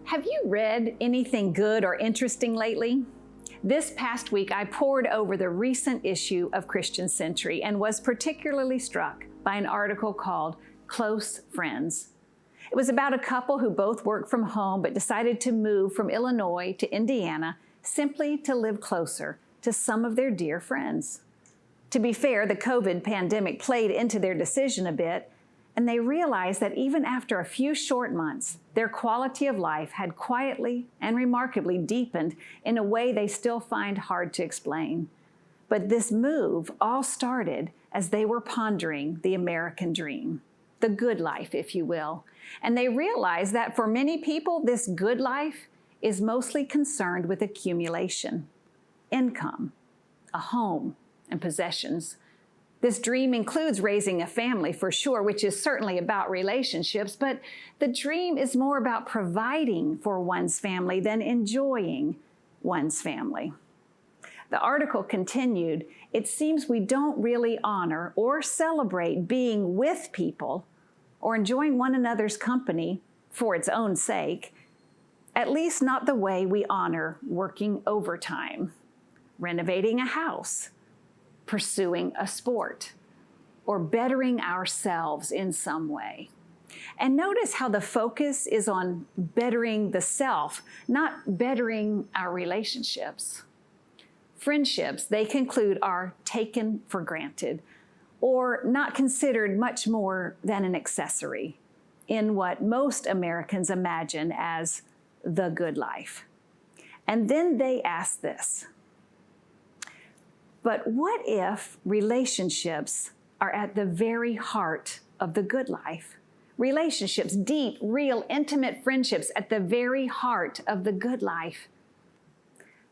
Have you read anything good or interesting lately? This past week, I pored over the recent issue of Christian Century and was particularly struck by an article called Close Friends. It was about a couple who both worked from home but decided to move from Illinois to Indiana simply to live closer to some of their dear friends. To be fair, the COVID pandemic played into their decision a bit, and they realized that even after a few short months, their quality of life had quietly and remarkably deepened in a way they still find hard to explain. But this move all started as they were pondering the American dream, the good life, if you will. And they realized that for many people, this good life is mostly concerned with accumulation, income, a home, and possessions. This dream includes raising a family for sure, which is certainly about relationships, but the dream is more about providing for one's family than enjoying one's family. The article continued, it seems we don't really honor or celebrate being with people or enjoying one another's company for its own sake, at least not the way we honor working overtime, renovating a house, pursuing a sport, or bettering ourselves in some way. And notice how the focus is on bettering the self, not bettering our relationships. Friendships, they conclude, are taken for granted or not considered much more than an accessory in what most Americans imagine as the good life. And then they ask this, but what if relationships are at the very heart of the good life? Relationships, deep, real, intimate friendships at the very heart of the good life.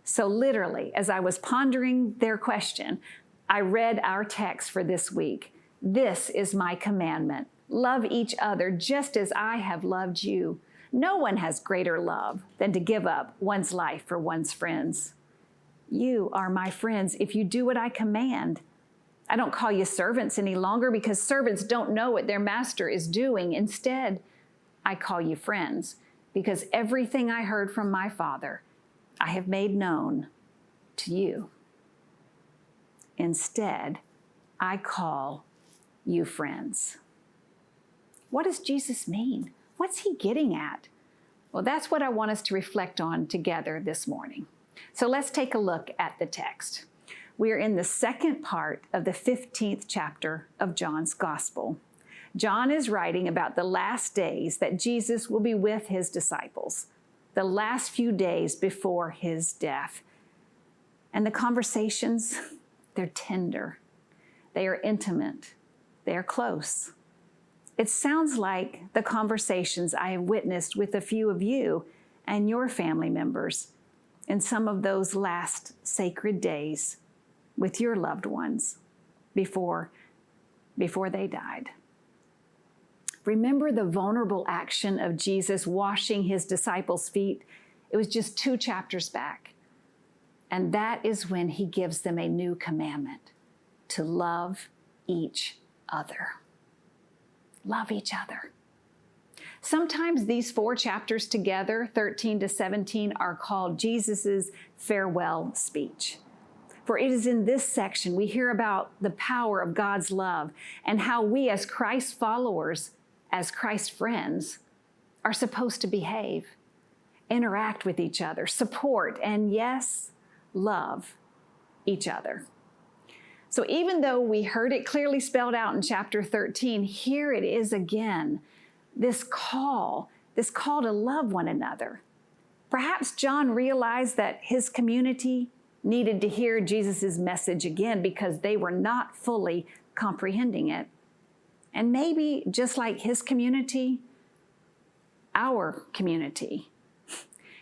So literally, as I was pondering their question, I read our text for this week. This is my commandment. Love each other just as I have loved you. No one has greater love than to give up one's life for one's friends. You are my friends if you do what I command. I don't call you servants any longer because servants don't know what their master is doing. Instead, I call you friends because everything I heard from my Father, I have made known to you. Instead, I call you friends. What does Jesus mean? What's he getting at? Well, that's what I want us to reflect on together this morning. So let's take a look at the text. We are in the second part of the 15th chapter of John's Gospel. John is writing about the last days that Jesus will be with his disciples, the last few days before his death. And the conversations, they're tender, they are intimate, they are close. It sounds like the conversations I have witnessed with a few of you and your family members in some of those last sacred days with your loved ones before they died. Remember the vulnerable action of Jesus washing his disciples' feet? It was just 2 chapters back. And that is when he gives them a new commandment, to love each other. Love each other. Sometimes these 4 chapters together, 13 to 17, are called Jesus's farewell speech. For it is in this section we hear about the power of God's love and how we as Christ followers, as Christ friends, are supposed to behave, interact with each other, support, and yes, love each other. So even though we heard it clearly spelled out in chapter 13, here it is again. This call to love one another. Perhaps John realized that his community needed to hear Jesus' message again because they were not fully comprehending it. And maybe just like his community, our community,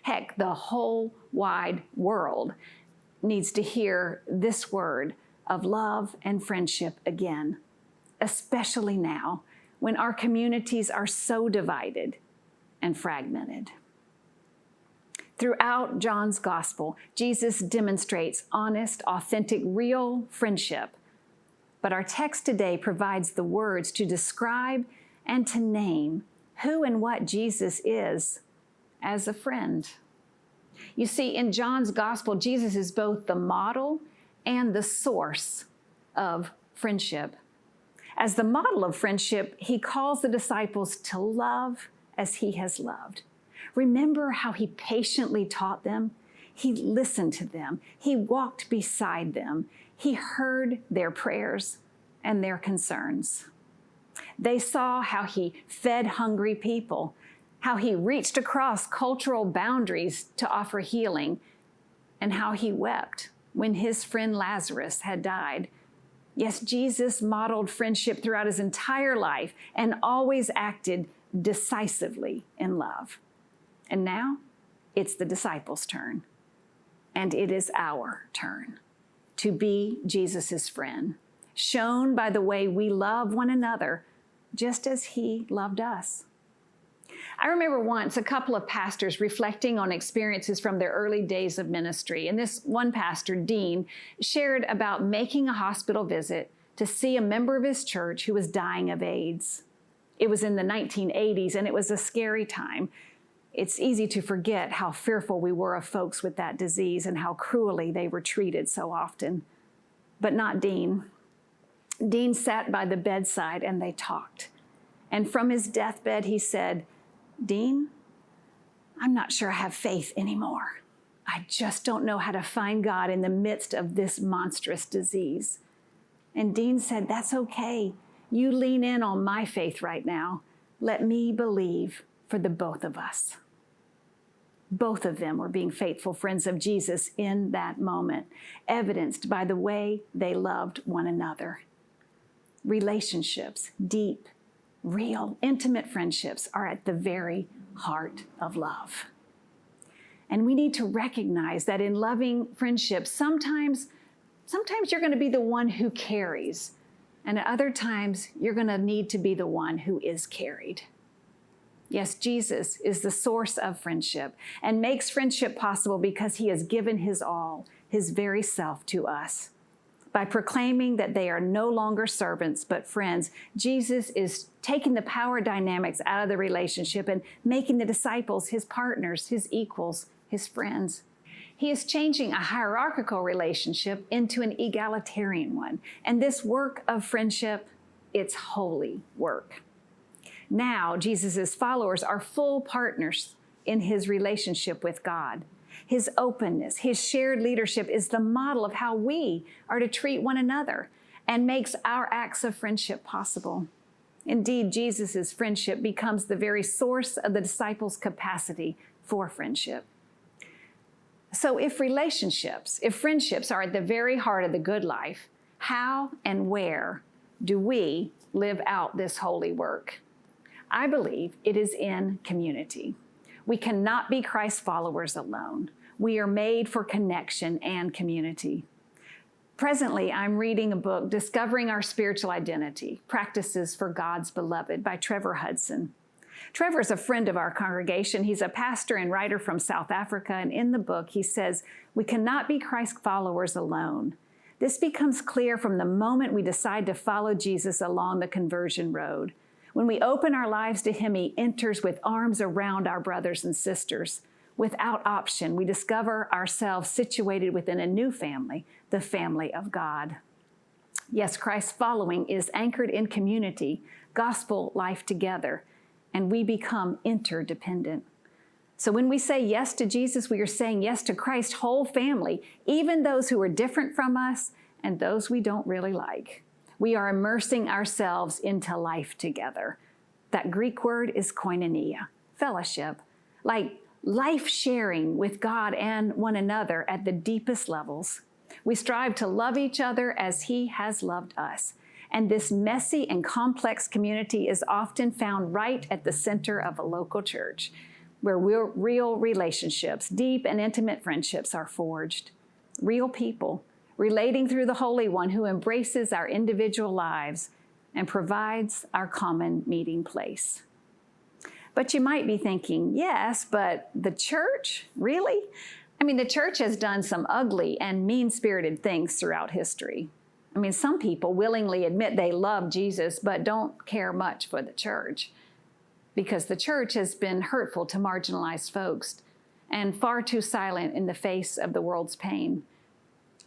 heck, the whole wide world needs to hear this word of love and friendship again, especially now, when our communities are so divided and fragmented. Throughout John's Gospel, Jesus demonstrates honest, authentic, real friendship. But our text today provides the words to describe and to name who and what Jesus is as a friend. You see, in John's gospel, Jesus is both the model and the source of friendship. As the model of friendship, he calls the disciples to love as he has loved. Remember how he patiently taught them? He listened to them. He walked beside them. He heard their prayers and their concerns. They saw how he fed hungry people, how he reached across cultural boundaries to offer healing, and how he wept when his friend Lazarus had died. Yes, Jesus modeled friendship throughout his entire life and always acted decisively in love. And now it's the disciples' turn, and it is our turn to be Jesus's friend, shown by the way we love one another, just as he loved us. I remember once a couple of pastors reflecting on experiences from their early days of ministry. And this one pastor, Dean, shared about making a hospital visit to see a member of his church who was dying of AIDS. It was in the 1980s, and it was a scary time. It's easy to forget how fearful we were of folks with that disease and how cruelly they were treated so often. But not Dean. Dean sat by the bedside and they talked. And from his deathbed, he said, "Dean, I'm not sure I have faith anymore. I just don't know how to find God in the midst of this monstrous disease." And Dean said, "That's okay. You lean in on my faith right now. Let me believe for the both of us." Both of them were being faithful friends of Jesus in that moment, evidenced by the way they loved one another. Relationships, deep, real, intimate friendships are at the very heart of love. And we need to recognize that in loving friendships, sometimes you're going to be the one who carries, and at other times you're going to need to be the one who is carried. Yes, Jesus is the source of friendship and makes friendship possible because he has given his all, his very self to us. By proclaiming that they are no longer servants but friends, Jesus is taking the power dynamics out of the relationship and making the disciples his partners, his equals, his friends. He is changing a hierarchical relationship into an egalitarian one. And this work of friendship, it's holy work. Now, Jesus' followers are full partners in his relationship with God. His openness, his shared leadership is the model of how we are to treat one another and makes our acts of friendship possible. Indeed, Jesus' friendship becomes the very source of the disciples' capacity for friendship. So if friendships are at the very heart of the good life, how and where do we live out this holy work? I believe it is in community. We cannot be Christ followers alone. We are made for connection and community. Presently, I'm reading a book, Discovering Our Spiritual Identity, Practices for God's Beloved by Trevor Hudson. Trevor is a friend of our congregation. He's a pastor and writer from South Africa, and in the book, he says, we cannot be Christ followers alone. This becomes clear from the moment we decide to follow Jesus along the conversion road. When we open our lives to him, he enters with arms around our brothers and sisters. Without option, we discover ourselves situated within a new family, the family of God. Yes, Christ's following is anchored in community, gospel life together, and we become interdependent. So when we say yes to Jesus, we are saying yes to Christ's whole family, even those who are different from us and those we don't really like. We are immersing ourselves into life together. That Greek word is koinonia, fellowship, like life sharing with God and one another at the deepest levels. We strive to love each other as he has loved us. And this messy and complex community is often found right at the center of a local church, where real relationships, deep and intimate friendships are forged. Real people relating through the Holy One who embraces our individual lives and provides our common meeting place. But you might be thinking, yes, but the church, really? I mean, the church has done some ugly and mean-spirited things throughout history. I mean, some people willingly admit they love Jesus, but don't care much for the church because the church has been hurtful to marginalized folks and far too silent in the face of the world's pain.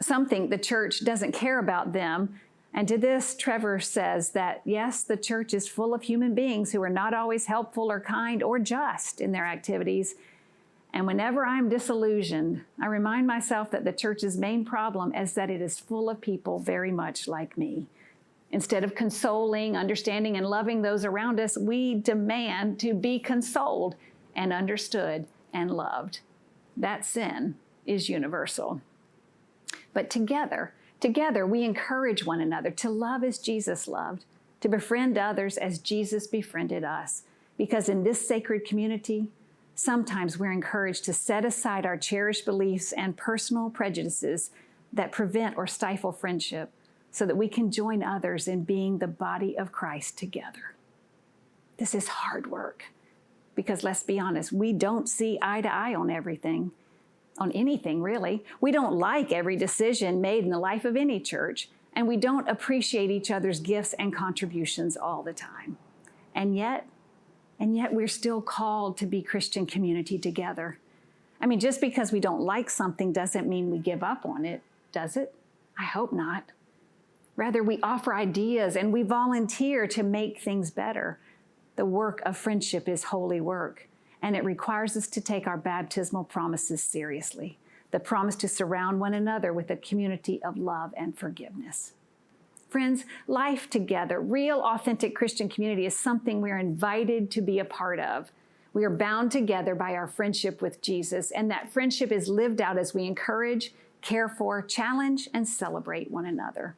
Some think the church doesn't care about them. And to this, Trevor says that, yes, the church is full of human beings who are not always helpful or kind or just in their activities. And whenever I'm disillusioned, I remind myself that the church's main problem is that it is full of people very much like me. Instead of consoling, understanding, and loving those around us, we demand to be consoled and understood and loved. That sin is universal. But together we encourage one another to love as Jesus loved, to befriend others as Jesus befriended us. Because in this sacred community, sometimes we're encouraged to set aside our cherished beliefs and personal prejudices that prevent or stifle friendship so that we can join others in being the body of Christ together. This is hard work because, let's be honest, we don't see eye to eye on everything. On anything, really. We don't like every decision made in the life of any church, and we don't appreciate each other's gifts and contributions all the time. And yet we're still called to be Christian community together. I mean, just because we don't like something doesn't mean we give up on it, does it? I hope not. Rather, we offer ideas and we volunteer to make things better. The work of friendship is holy work. And it requires us to take our baptismal promises seriously, the promise to surround one another with a community of love and forgiveness. Friends, life together, real, authentic Christian community is something we are invited to be a part of. We are bound together by our friendship with Jesus, and that friendship is lived out as we encourage, care for, challenge, and celebrate one another.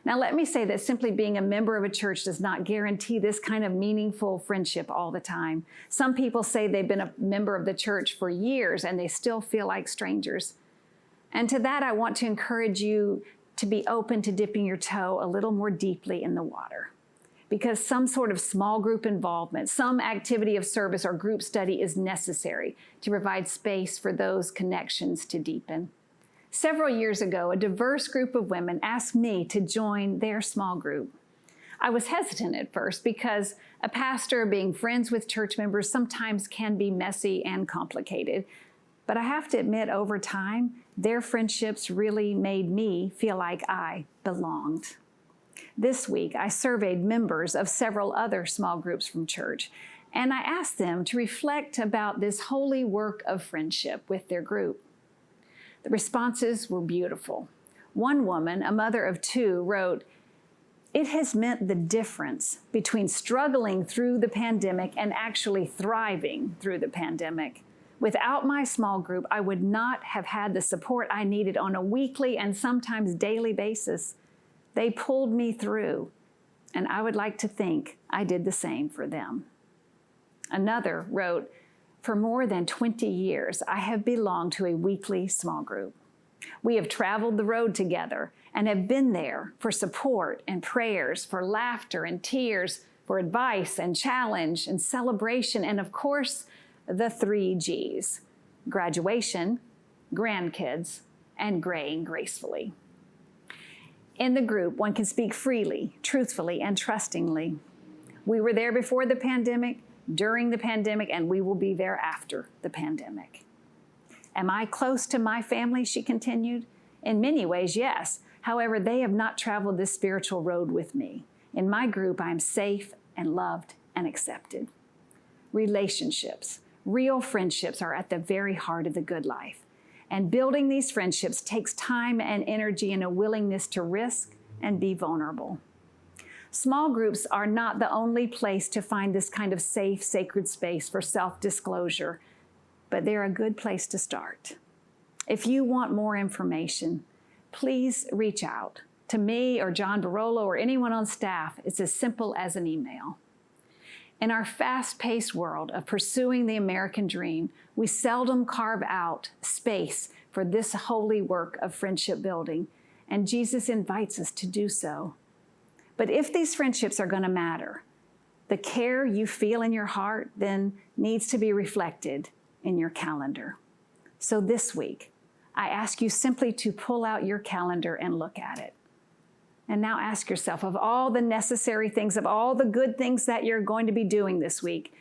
Now, let me say that simply being a member of a church does not guarantee this kind of meaningful friendship all the time. Some people say they've been a member of the church for years and they still feel like strangers. And to that, I want to encourage you to be open to dipping your toe a little more deeply in the water. Because some sort of small group involvement, some activity of service or group study is necessary to provide space for those connections to deepen. Several years ago, a diverse group of women asked me to join their small group. I was hesitant at first because a pastor being friends with church members sometimes can be messy and complicated. But I have to admit, over time, their friendships really made me feel like I belonged. This week, I surveyed members of several other small groups from church, and I asked them to reflect about this holy work of friendship with their group. The responses were beautiful. One woman, a mother of two, wrote, "It has meant the difference between struggling through the pandemic and actually thriving through the pandemic. Without my small group, I would not have had the support I needed on a weekly and sometimes daily basis. They pulled me through, and I would like to think I did the same for them." Another wrote, "For more than 20 years, I have belonged to a weekly small group. We have traveled the road together and have been there for support and prayers, for laughter and tears, for advice and challenge and celebration, and of course, the 3 G's: graduation, grandkids, and graying gracefully." In the group, one can speak freely, truthfully, and trustingly. We were there before the pandemic, during the pandemic, and we will be there after the pandemic. Am I close to my family? She continued. In many ways, yes. However, they have not traveled this spiritual road with me. In my group, I am safe and loved and accepted. Relationships, real friendships, are at the very heart of the good life. And building these friendships takes time and energy and a willingness to risk and be vulnerable. Small groups are not the only place to find this kind of safe, sacred space for self-disclosure, but they're a good place to start. If you want more information, please reach out to me or John Barolo or anyone on staff. It's as simple as an email. In our fast-paced world of pursuing the American dream, we seldom carve out space for this holy work of friendship building, and Jesus invites us to do so. But if these friendships are going to matter, the care you feel in your heart then needs to be reflected in your calendar. So this week, I ask you simply to pull out your calendar and look at it. And now ask yourself, of all the necessary things, of all the good things that you're going to be doing this week,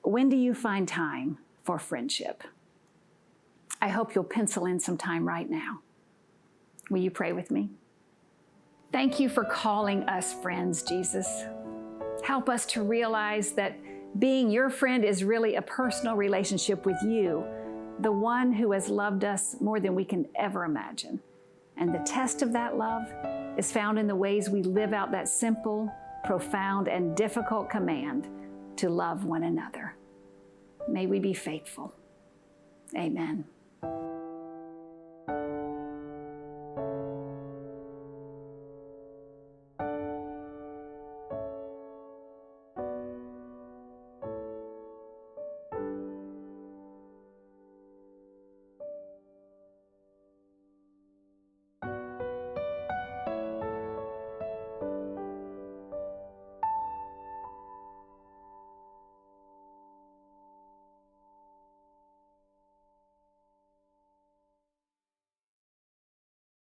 when do you find time for friendship? I hope you'll pencil in some time right now. Will you pray with me? Thank you for calling us friends, Jesus. Help us to realize that being your friend is really a personal relationship with you, the one who has loved us more than we can ever imagine. And the test of that love is found in the ways we live out that simple, profound, and difficult command to love one another. May we be faithful. Amen.